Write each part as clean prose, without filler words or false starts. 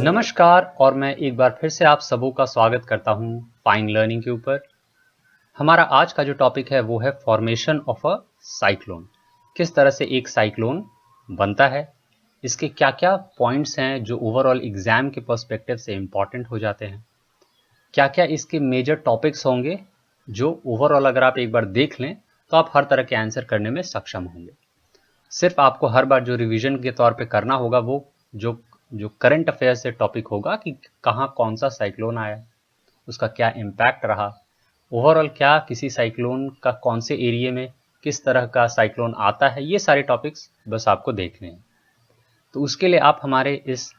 नमस्कार और मैं एक बार फिर से आप सबों का स्वागत करता हूं फाइन लर्निंग के ऊपर। हमारा आज का जो टॉपिक है वो है फॉर्मेशन ऑफ अ साइक्लोन। किस तरह से एक साइक्लोन बनता है, इसके क्या क्या पॉइंट्स हैं जो ओवरऑल एग्जाम के पर्सपेक्टिव से इंपॉर्टेंट हो जाते हैं, क्या क्या इसके मेजर टॉपिक्स होंगे जो ओवरऑल अगर आप एक बार देख लें तो आप हर तरह के आंसर करने में सक्षम होंगे। सिर्फ आपको हर बार जो रिवीजन के तौर पे करना होगा वो जो जो करंट अफेयर से टॉपिक होगा कि कहाँ कौन सा साइक्लोन आया, उसका क्या इम्पैक्ट रहा, ओवरऑल क्या किसी साइक्लोन का कौन से एरिया में किस तरह का साइक्लोन आता है, ये सारे टॉपिक्स बस आपको देखने हैं। तो उसके लिए आप हमारे इस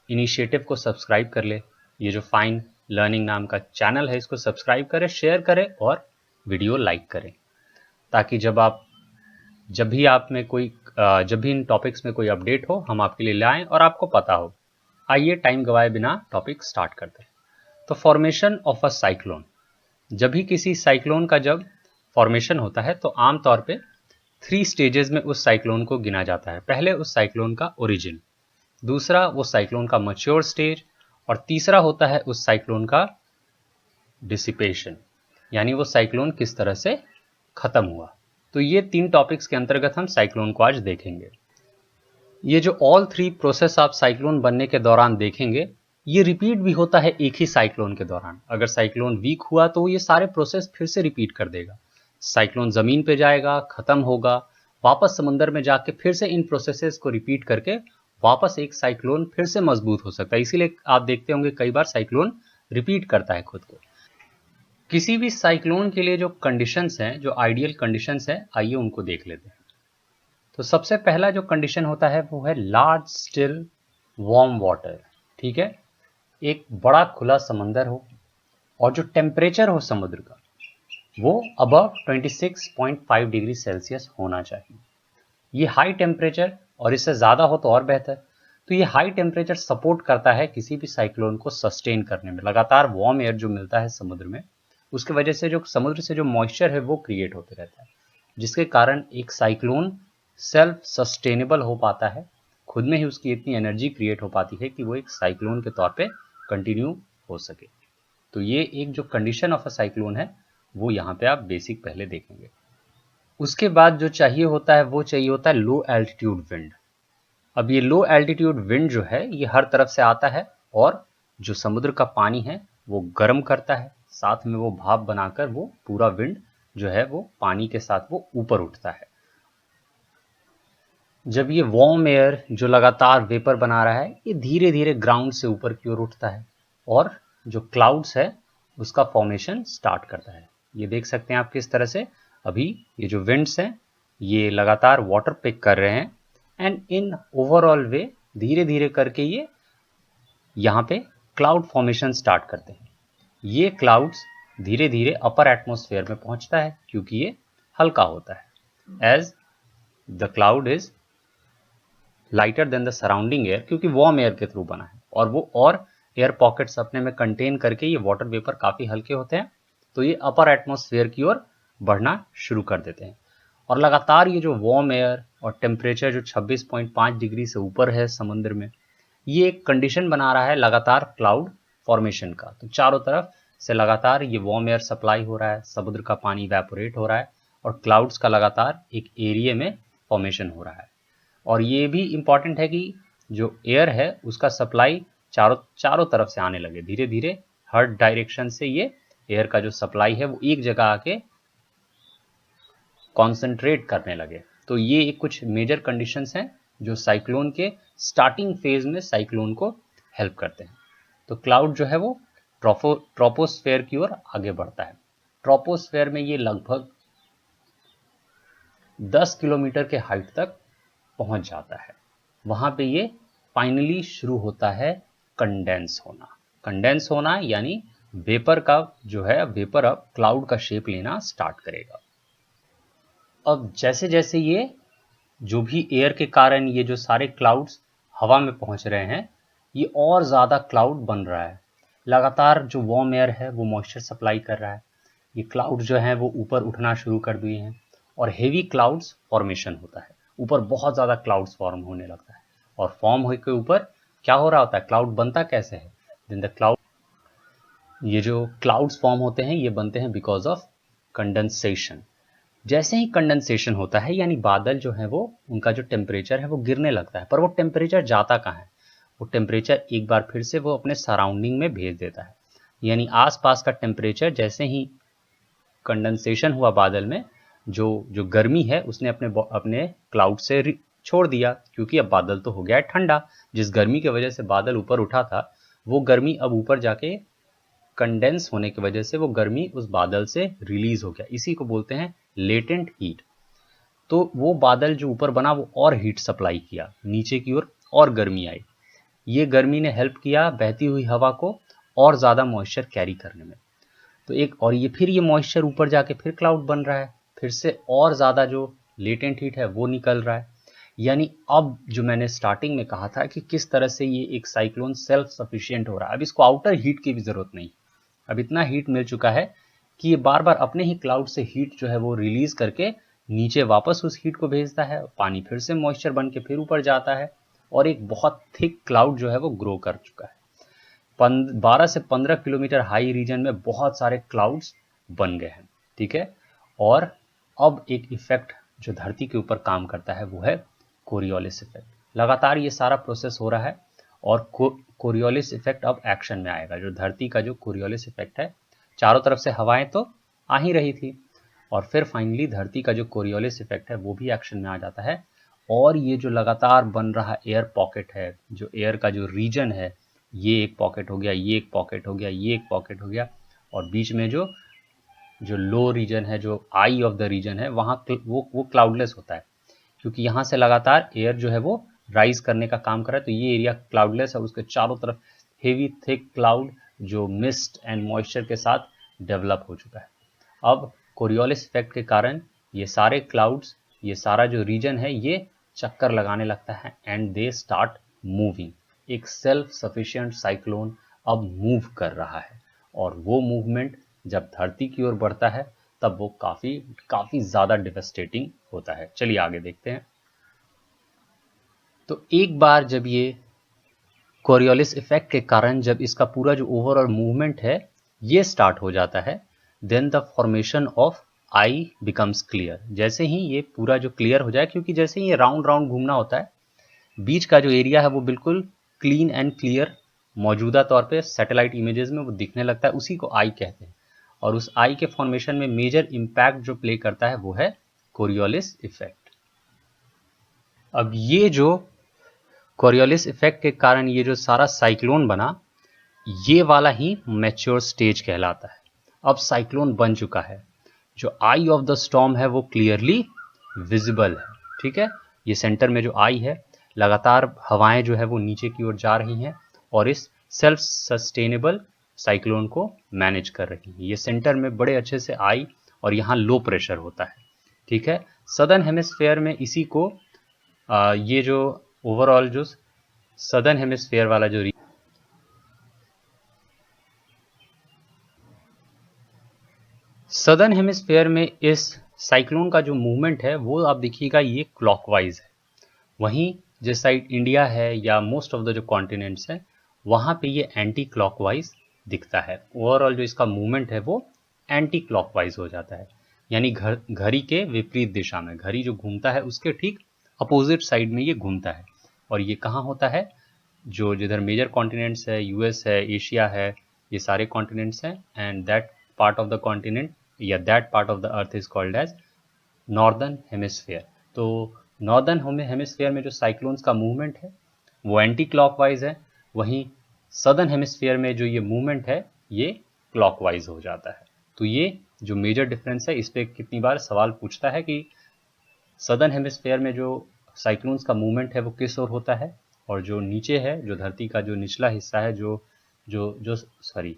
इनिशिएटिव को सब्सक्राइब कर ले। ये जो फाइन लर्निंग नाम का चैनल है इसको सब्सक्राइब करें, शेयर करें और वीडियो लाइक करें, ताकि जब भी इन टॉपिक्स में कोई अपडेट हो हम आपके लिए लाएं और आपको पता हो। आइए टाइम गवाए बिना टॉपिक स्टार्ट करते हैं। तो फॉर्मेशन ऑफ अ साइक्लोन, जब भी किसी साइक्लोन का जब फॉर्मेशन होता है तो आमतौर पे 3 स्टेजेस में उस साइक्लोन को गिना जाता है। पहले उस साइक्लोन का ओरिजिन, दूसरा वो साइक्लोन का मैच्योर स्टेज और तीसरा होता है उस साइक्लोन का डिसिपेशन, यानी वो साइक्लोन किस तरह से खत्म हुआ। तो ये 3 टॉपिक्स के अंतर्गत हम साइक्लोन को आज देखेंगे। ये जो ऑल 3 प्रोसेस आप साइक्लोन बनने के दौरान देखेंगे ये रिपीट भी होता है एक ही साइक्लोन के दौरान। अगर साइक्लोन वीक हुआ तो ये सारे प्रोसेस फिर से रिपीट कर देगा। साइक्लोन जमीन पे जाएगा, खत्म होगा, वापस समंदर में जाके फिर से इन प्रोसेसेस को रिपीट करके वापस एक साइक्लोन फिर से मजबूत हो सकता है। इसीलिए आप देखते होंगे कई बार साइक्लोन रिपीट करता है खुद को। किसी भी साइक्लोन के लिए जो कंडीशंस हैं, जो आइडियल कंडीशंस हैं, आइए उनको देख लेते हैं। तो सबसे पहला जो कंडीशन होता है वो है लार्ज स्टिल वार्म वाटर। ठीक है, एक बड़ा खुला समंदर हो और जो टेम्परेचर हो समुद्र का वो अबव 26.5 डिग्री सेल्सियस होना चाहिए। ये हाई टेम्परेचर, और इससे ज़्यादा हो तो और बेहतर। तो ये हाई टेम्परेचर सपोर्ट करता है किसी भी साइक्लोन को सस्टेन करने में। लगातार वार्म एयर जो मिलता है समुद्र में, उसकी वजह से जो समुद्र से जो मॉइस्चर है वो क्रिएट होते रहता है, जिसके कारण एक साइक्लोन सेल्फ सस्टेनेबल हो पाता है। खुद में ही उसकी इतनी एनर्जी क्रिएट हो पाती है कि वो एक साइक्लोन के तौर पे कंटिन्यू हो सके। तो ये एक जो कंडीशन ऑफ अ साइक्लोन है वो यहाँ पे आप बेसिक पहले देखेंगे। उसके बाद जो चाहिए होता है वो चाहिए होता है लो एल्टीट्यूड विंड। अब ये लो एल्टीट्यूड विंड जो है ये हर तरफ से आता है और जो समुद्र का पानी है वो गर्म करता है, साथ में वो भाप बनाकर वो पूरा विंड जो है वो पानी के साथ वो ऊपर उठता है। जब ये वार्म एयर जो लगातार वेपर बना रहा है ये धीरे धीरे ग्राउंड से ऊपर की ओर उठता है और जो क्लाउड्स है उसका फॉर्मेशन स्टार्ट करता है। ये देख सकते हैं आप किस तरह से अभी ये जो विंड्स हैं ये लगातार वाटर पिक कर रहे हैं एंड इन ओवरऑल वे धीरे धीरे करके ये यहाँ पे क्लाउड फॉर्मेशन स्टार्ट करते हैं। ये क्लाउड्स धीरे धीरे अपर एटमॉस्फेयर में पहुंचता है क्योंकि ये हल्का होता है। As the cloud is lighter than the surrounding air, क्योंकि वार्म एयर के थ्रू बना है और वो और एयर पॉकेट्स अपने में कंटेन करके ये वाटर वेपर काफ़ी हल्के होते हैं, तो ये अपर एटमॉस्फेयर की ओर बढ़ना शुरू कर देते हैं। और लगातार ये जो वार्म एयर और टेम्परेचर जो 26.5 डिग्री से ऊपर है समुद्र में, ये एक कंडीशन बना रहा है लगातार क्लाउड फॉर्मेशन का। तो चारों तरफ से लगातार ये वार्म एयर सप्लाई हो रहा है, समुद्र का पानी इवेपोरेट हो रहा है और क्लाउड्स का लगातार एक एरिया में फॉर्मेशन हो रहा है। और ये भी इम्पॉर्टेंट है कि जो एयर है उसका सप्लाई चारों तरफ से आने लगे। धीरे धीरे हर डायरेक्शन से ये एयर का जो सप्लाई है वो एक जगह आके कॉन्सेंट्रेट करने लगे। तो ये कुछ मेजर कंडीशंस हैं जो साइक्लोन के स्टार्टिंग फेज में साइक्लोन को हेल्प करते हैं। तो क्लाउड जो है वो ट्रोपोस्फेयर की ओर आगे बढ़ता है। ट्रोपोस्फेयर में ये लगभग 10 किलोमीटर के हाइट तक पहुंच जाता है। वहां पे ये फाइनली शुरू होता है कंडेंस होना यानी वेपर का जो है वेपर अब क्लाउड का शेप लेना स्टार्ट करेगा। अब जैसे जैसे ये जो भी एयर के कारण ये जो सारे क्लाउड्स हवा में पहुंच रहे हैं ये और ज़्यादा क्लाउड बन रहा है। लगातार जो वार्म एयर है वो मॉइस्चर सप्लाई कर रहा है, ये क्लाउड जो है वो ऊपर उठना शुरू कर दिए हैं और हेवी क्लाउड्स फॉर्मेशन होता है। ऊपर बहुत ज़्यादा क्लाउड्स फॉर्म होने लगता है और फॉर्म होकर ऊपर क्या हो रहा होता है, क्लाउड बनता कैसे है, देन द क्लाउड, ये जो क्लाउड्स फॉर्म होते हैं ये बनते हैं बिकॉज ऑफ कंडेंसेशन। जैसे ही कंडेंसेशन होता है यानी बादल जो है वो उनका जो टेम्परेचर है वो गिरने लगता है, पर वो टेम्परेचर जाता कहाँ है, वो टेम्परेचर एक बार फिर से वो अपने सराउंडिंग में भेज देता है। यानी आसपास का टेम्परेचर जैसे ही कंडेंसेशन हुआ बादल में, जो जो गर्मी है उसने अपने अपने क्लाउड से छोड़ दिया, क्योंकि अब बादल तो हो गया है ठंडा। जिस गर्मी की वजह से बादल ऊपर उठा था वो गर्मी अब ऊपर जाके कंडेंस होने की वजह से वो गर्मी उस बादल से रिलीज हो गया, इसी को बोलते हैं लेटेंट हीट। तो वो बादल जो ऊपर बना वो और हीट सप्लाई किया नीचे की ओर और गर्मी आई। ये गर्मी ने हेल्प किया बहती हुई हवा को और ज़्यादा मॉइस्चर कैरी करने में। तो एक और ये फिर ये मॉइस्चर ऊपर जाके फिर क्लाउड बन रहा है, फिर से और ज़्यादा जो लेटेंट हीट है वो निकल रहा है। यानी अब जो मैंने स्टार्टिंग में कहा था कि किस तरह से ये एक साइक्लोन सेल्फ सफिशिएंट हो रहा है, अब इसको आउटर हीट की भी ज़रूरत नहीं, अब इतना हीट मिल चुका है कि ये बार बार अपने ही क्लाउड से हीट जो है वो रिलीज करके नीचे वापस उस हीट को भेजता है, पानी फिर से मॉइस्चर बन के फिर ऊपर जाता है और एक बहुत थिक क्लाउड जो है वो ग्रो कर चुका है। 12 से 15 किलोमीटर हाई रीजन में बहुत सारे क्लाउड्स बन गए हैं, ठीक है। और अब एक इफेक्ट जो धरती के ऊपर काम करता है वो है कोरियोलिस इफेक्ट। लगातार ये सारा प्रोसेस हो रहा है और कोरियोलिस इफेक्ट अब एक्शन में आएगा। जो धरती का जो कोरियोलिस इफेक्ट है, चारों तरफ से हवाएं तो आ ही रही थी और फिर फाइनली धरती का जो कोरियोलिस इफेक्ट है वो भी एक्शन में आ जाता है। और ये जो लगातार बन रहा एयर पॉकेट है, जो एयर का जो रीजन है, ये एक पॉकेट हो गया, ये एक पॉकेट हो गया, ये एक पॉकेट हो गया, और बीच में जो जो लो रीजन है, जो आई ऑफ द रीजन है, वहाँ वो क्लाउडलेस होता है, क्योंकि यहाँ से लगातार एयर जो है वो राइज करने का काम कर रहा है। तो ये एरिया क्लाउडलेस है, उसके चारों तरफ हेवी थिक क्लाउड जो मिस्ट एंड मॉइस्चर के साथ डेवलप हो चुका है। अब कोरियोलिस इफेक्ट के कारण ये सारे क्लाउड्स, ये सारा जो रीजन है ये चक्कर लगाने लगता है एंड दे स्टार्ट मूविंग। एक सेल्फ सफिशिएंट साइक्लोन अब मूव कर रहा है और वो मूवमेंट जब धरती की ओर बढ़ता है तब वो काफ़ी काफ़ी ज़्यादा डिवेस्टेटिंग होता है। चलिए आगे देखते हैं। तो एक बार जब ये कोरियोलिस इफेक्ट के कारण जब इसका पूरा जो ओवरऑल मूवमेंट है ये स्टार्ट हो जाता है, then the formation of eye becomes clear. जैसे ही ये पूरा जो क्लियर हो जाए, क्योंकि जैसे ही ये राउंड राउंड घूमना होता है, बीच का जो एरिया है वो बिल्कुल क्लीन एंड क्लियर मौजूदा तौर पे सैटेलाइट इमेजेस में वो दिखने लगता है, उसी को आई कहते हैं। और उस आई के फॉर्मेशन में मेजर इम्पैक्ट जो प्ले करता है वो है कोरियोलिस इफेक्ट। अब ये जो कोरियोलिस इफेक्ट के कारण ये जो सारा साइक्लोन बना, ये वाला ही मैच्योर स्टेज कहलाता है। अब साइक्लोन बन चुका है, जो आई ऑफ द स्टॉर्म है वो क्लियरली विजिबल है, ठीक है। ये सेंटर में जो आई है, लगातार हवाएं जो है वो नीचे की ओर जा रही हैं और इस सेल्फ सस्टेनेबल साइक्लोन को मैनेज कर रही हैं। ये सेंटर में बड़े अच्छे से आई और यहाँ लो प्रेशर होता है, ठीक है। सदर्न हेमिस्फेयर में इसी को ये जो ओवरऑल जो सदर्न हेमिस्फेयर वाला जो सदर्न हेमिस्फेयर में इस साइक्लोन का जो मूवमेंट है वो आप देखिएगा ये क्लॉकवाइज है। वहीं जिस साइड इंडिया है या मोस्ट ऑफ द जो कॉन्टिनेंट्स हैं वहाँ पे ये एंटी क्लॉकवाइज दिखता है। ओवरऑल जो इसका मूवमेंट है वो एंटी क्लॉकवाइज हो जाता है, यानी घड़ी के विपरीत दिशा में, घड़ी जो घूमता है उसके ठीक अपोजिट साइड में ये घूमता है। और ये कहाँ होता है, जो जिधर मेजर कॉन्टिनेंट्स है, यूएस है, एशिया है, ये सारे कॉन्टिनेंट्स हैं, and that part of the continent या that part of the earth is called as northern hemisphere. तो नॉर्दर्न हेमिस्फेयर में जो साइक्लोन्स का मूवमेंट है वो एंटी क्लॉकवाइज है, वहीं सदर्न हेमिस्फेयर में जो ये मूवमेंट है ये क्लॉकवाइज हो जाता है। तो ये जो मेजर डिफरेंस है, इस पर कितनी बार सवाल पूछता है कि सदर्न हेमिस्फेयर में जो साइक्लोन्स का मूवमेंट है वो किस ओर होता है, और जो नीचे है, जो धरती का जो निचला हिस्सा है, जो जो जो सॉरी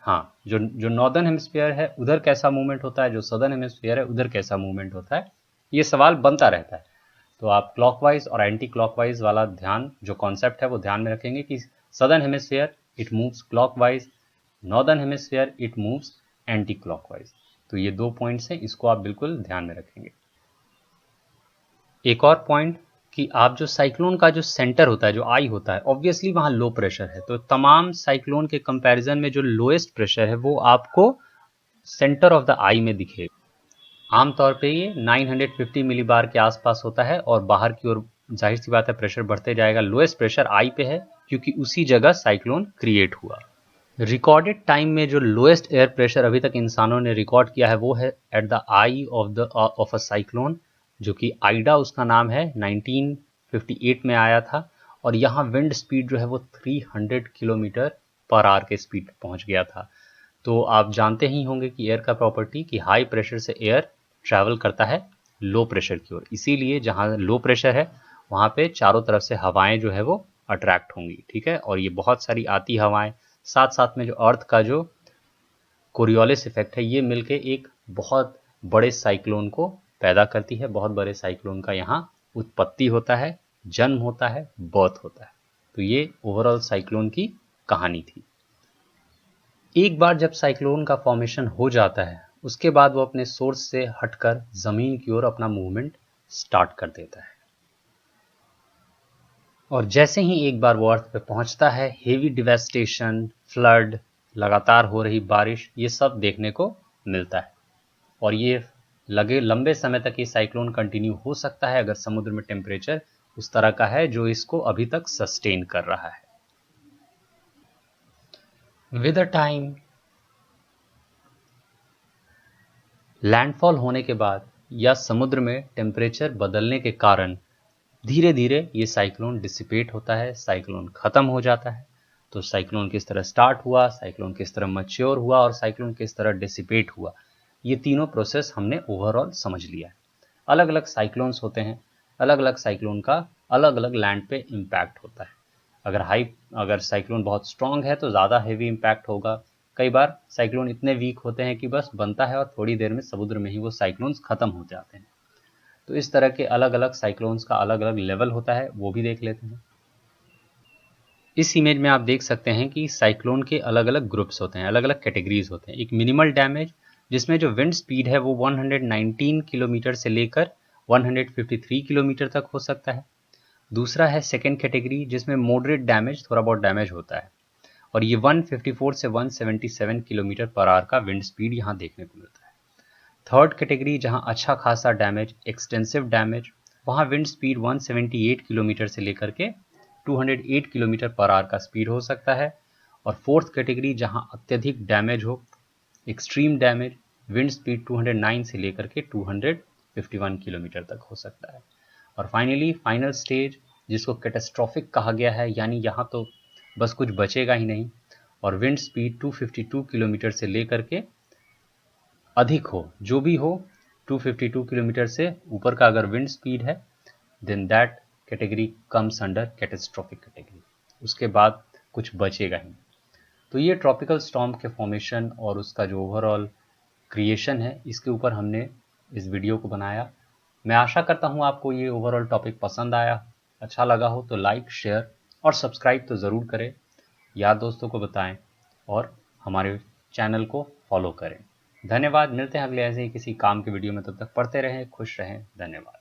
हाँ, जो नॉर्दर्न हेमिस्फीयर है उधर कैसा मूवमेंट होता है, जो सदर्न हेमिस्फीयर है उधर कैसा मूवमेंट होता है, ये सवाल बनता रहता है। तो आप क्लॉकवाइज और एंटी क्लॉकवाइज वाला ध्यान, जो कॉन्सेप्ट है वो ध्यान में रखेंगे कि southern hemisphere it moves clockwise, northern hemisphere it moves anti clockwise. तो ये 2 पॉइंट्स हैं, इसको आप बिल्कुल ध्यान में रखेंगे। एक और पॉइंट कि आप जो साइक्लोन का जो सेंटर होता है, जो आई होता है, ऑब्वियसली वहाँ लो प्रेशर है, तो तमाम साइक्लोन के कंपैरिजन में जो लोएस्ट प्रेशर है वो आपको सेंटर ऑफ द आई में दिखेगा। आमतौर पे ये 950 मिलीबार के आसपास होता है और बाहर की ओर जाहिर सी बात है प्रेशर बढ़ते जाएगा। लोएस्ट प्रेशर आई पे है क्योंकि उसी जगह साइक्लोन क्रिएट हुआ। रिकॉर्डेड टाइम में जो लोएस्ट एयर प्रेशर अभी तक इंसानों ने रिकॉर्ड किया है वो है at the I of a cyclone, जो कि आइडा उसका नाम है, 1958 में आया था। और यहाँ विंड स्पीड जो है वो 300 किलोमीटर पर आवर के स्पीड पहुंच गया था। तो आप जानते ही होंगे कि एयर का प्रॉपर्टी कि हाई प्रेशर से एयर ट्रैवल करता है लो प्रेशर की ओर, इसीलिए जहाँ लो प्रेशर है वहाँ पे चारों तरफ से हवाएं जो है वो अट्रैक्ट होंगी, ठीक है। और ये बहुत सारी आती हवाएं, साथ साथ में जो अर्थ का जो कोरियोलिस इफेक्ट है, ये मिलके एक बहुत बड़े साइक्लोन को पैदा करती है। बहुत बड़े साइक्लोन का यहाँ उत्पत्ति होता है, जन्म होता है, बर्थ होता है। तो ये ओवरऑल साइक्लोन की कहानी थी। एक बार जब साइक्लोन का फॉर्मेशन हो जाता है उसके बाद वो अपने सोर्स से हटकर जमीन की ओर अपना मूवमेंट स्टार्ट कर देता है। और जैसे ही एक बार वो अर्थ पे पहुंचता है, हेवी डिवेस्टेशन, फ्लड, लगातार हो रही बारिश, ये सब देखने को मिलता है। और ये लंबे समय तक ये साइक्लोन कंटिन्यू हो सकता है अगर समुद्र में टेम्परेचर उस तरह का है जो इसको अभी तक सस्टेन कर रहा है। विद अ टाइम, लैंडफॉल होने के बाद या समुद्र में टेम्परेचर बदलने के कारण धीरे धीरे ये साइक्लोन डिसिपेट होता है, साइक्लोन खत्म हो जाता है। तो साइक्लोन किस तरह स्टार्ट हुआ, साइक्लोन किस तरह मैच्योर हुआ और साइक्लोन किस तरह डिसिपेट हुआ, ये तीनों प्रोसेस हमने ओवरऑल समझ लिया है। अलग अलग साइक्लोन्स होते हैं, अलग अलग साइक्लोन का अलग अलग लैंड पे इम्पैक्ट होता है। अगर साइक्लोन बहुत स्ट्रांग है तो ज़्यादा हेवी इम्पैक्ट होगा। कई बार साइक्लोन इतने वीक होते हैं कि बस बनता है और थोड़ी देर में समुद्र में ही वो साइक्लोन्स खत्म हो जाते हैं। तो इस तरह के अलग अलग साइक्लोन्स का अलग अलग लेवल होता है, वो भी देख लेते हैं। इस इमेज में आप देख सकते हैं कि साइक्लोन के अलग अलग ग्रुप्स होते हैं, अलग अलग कैटेगरीज होते हैं। एक मिनिमल डैमेज जिसमें जो विंड स्पीड है वो 119 किलोमीटर से लेकर 153 किलोमीटर तक हो सकता है। दूसरा है सेकेंड कैटेगरी जिसमें मॉडरेट डैमेज, थोड़ा बहुत डैमेज होता है, और ये 154 से 177 किलोमीटर पर आवर का विंड स्पीड यहाँ देखने को मिलता है। थर्ड कैटेगरी जहाँ अच्छा खासा डैमेज, एक्सटेंसिव डैमेज, वहाँ विंड स्पीड 178 किलोमीटर से लेकर के 208 किलोमीटर पर आवर का स्पीड हो सकता है। और फोर्थ कैटेगरी जहाँ अत्यधिक डैमेज हो, एक्सट्रीम डैमेज, विंड स्पीड 209 से लेकर के 251 किलोमीटर तक हो सकता है। और फाइनली फाइनल स्टेज जिसको कैटास्ट्रॉफिक कहा गया है, यानी यहाँ तो बस कुछ बचेगा ही नहीं और विंड स्पीड 252 किलोमीटर से लेकर के अधिक हो, जो भी हो 252 किलोमीटर से ऊपर का अगर विंड स्पीड है then that category comes under catastrophic category. उसके बाद कुछ बचेगा ही। तो ये ट्रॉपिकल स्टॉर्म के फॉर्मेशन और उसका जो ओवरऑल क्रिएशन है, इसके ऊपर हमने इस वीडियो को बनाया। मैं आशा करता हूँ आपको ये ओवरऑल टॉपिक पसंद आया। अच्छा लगा हो तो लाइक, शेयर और सब्सक्राइब तो ज़रूर करें, यार दोस्तों को बताएं और हमारे चैनल को फॉलो करें। धन्यवाद। मिलते हैं अगले ऐसे ही किसी काम के वीडियो में, तब तक पढ़ते रहें, खुश रहें। धन्यवाद।